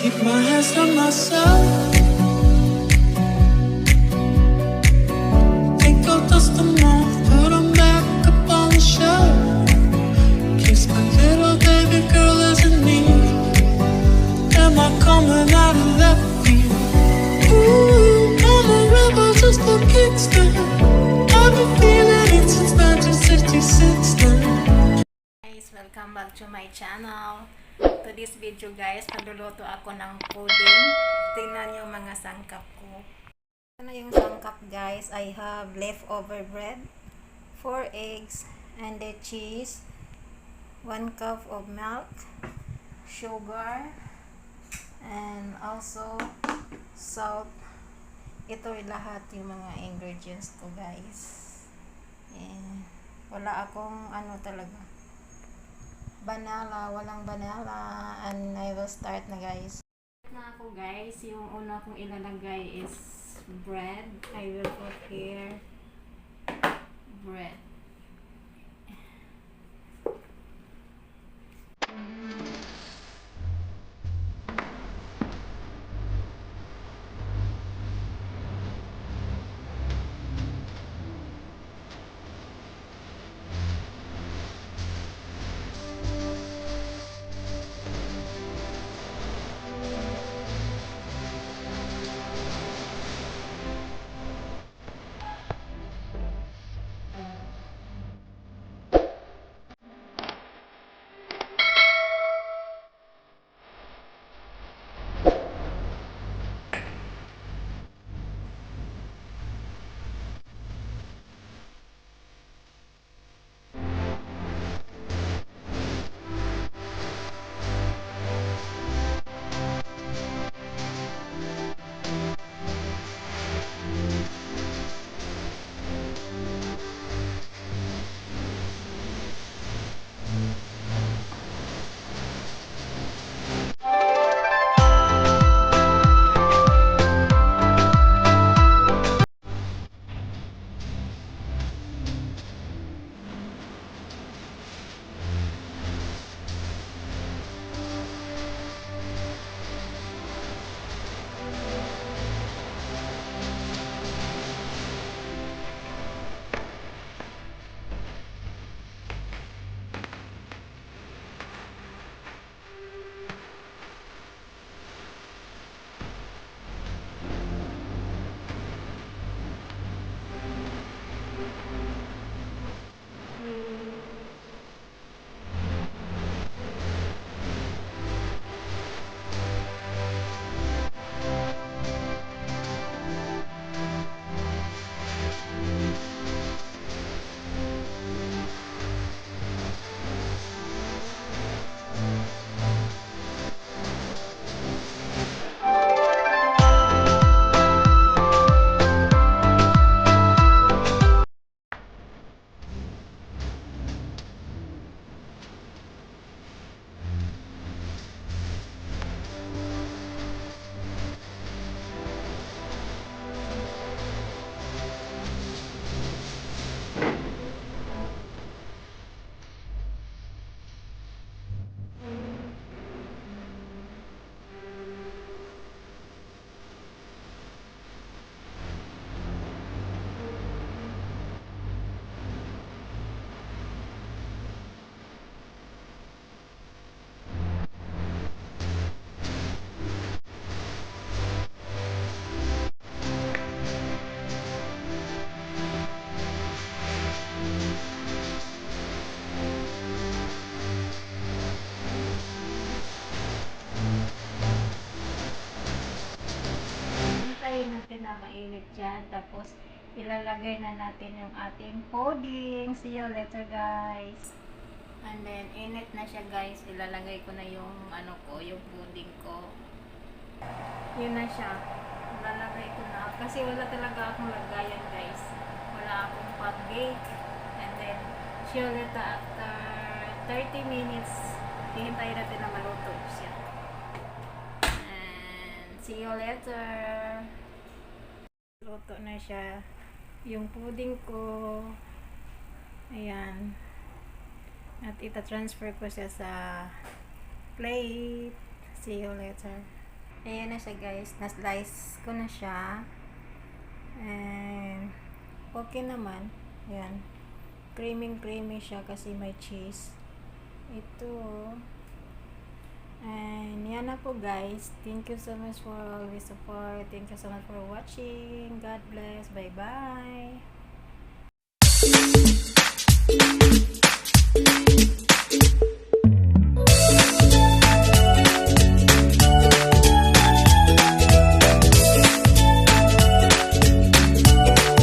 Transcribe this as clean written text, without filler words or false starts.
keep my hands on myself. Take your dust them off, put them back up on the shelf. Kiss my little baby girl as in me. Am I coming out of left field? Ooh, I'm a rebel, just a kickstand. I've been feeling it since 1966 then. Guys, welcome back to my channel. To this video guys, nagluluto ako ng pudding. Tingnan yung mga sangkap ko. Ito na yung sangkap guys. I have leftover bread, 4 eggs, and the cheese, 1 cup of milk, sugar, and also salt. Ito ay lahat yung mga ingredients ko guys. And wala akong talaga banana, walang banana, and I will start na guys. Na ako guys, yung una kong ilalagay is bread. I will put here bread. Natin na mainit dyan. Tapos, ilalagay na natin yung ating pudding. See you later, guys. And then, init na siya, guys. Ilalagay ko na yung, yung pudding ko. Yun na siya. Ilalagay ko na. Kasi wala talaga akong lagayan, guys. Wala akong pot cake. And then, see you later after 30 minutes. Hihintayin natin na maluto siya. And, see you later. Luto na siya yung pudding ko. Ayan. At ita-transfer ko siya sa plate. See you later. Ayan na siya guys. Na-slice ko na siya. And okay naman. Ayan. Creamy siya kasi may cheese. Ito. And yan na po guys. Thank you so much for always support. Thank you so much for watching. God bless. Bye bye.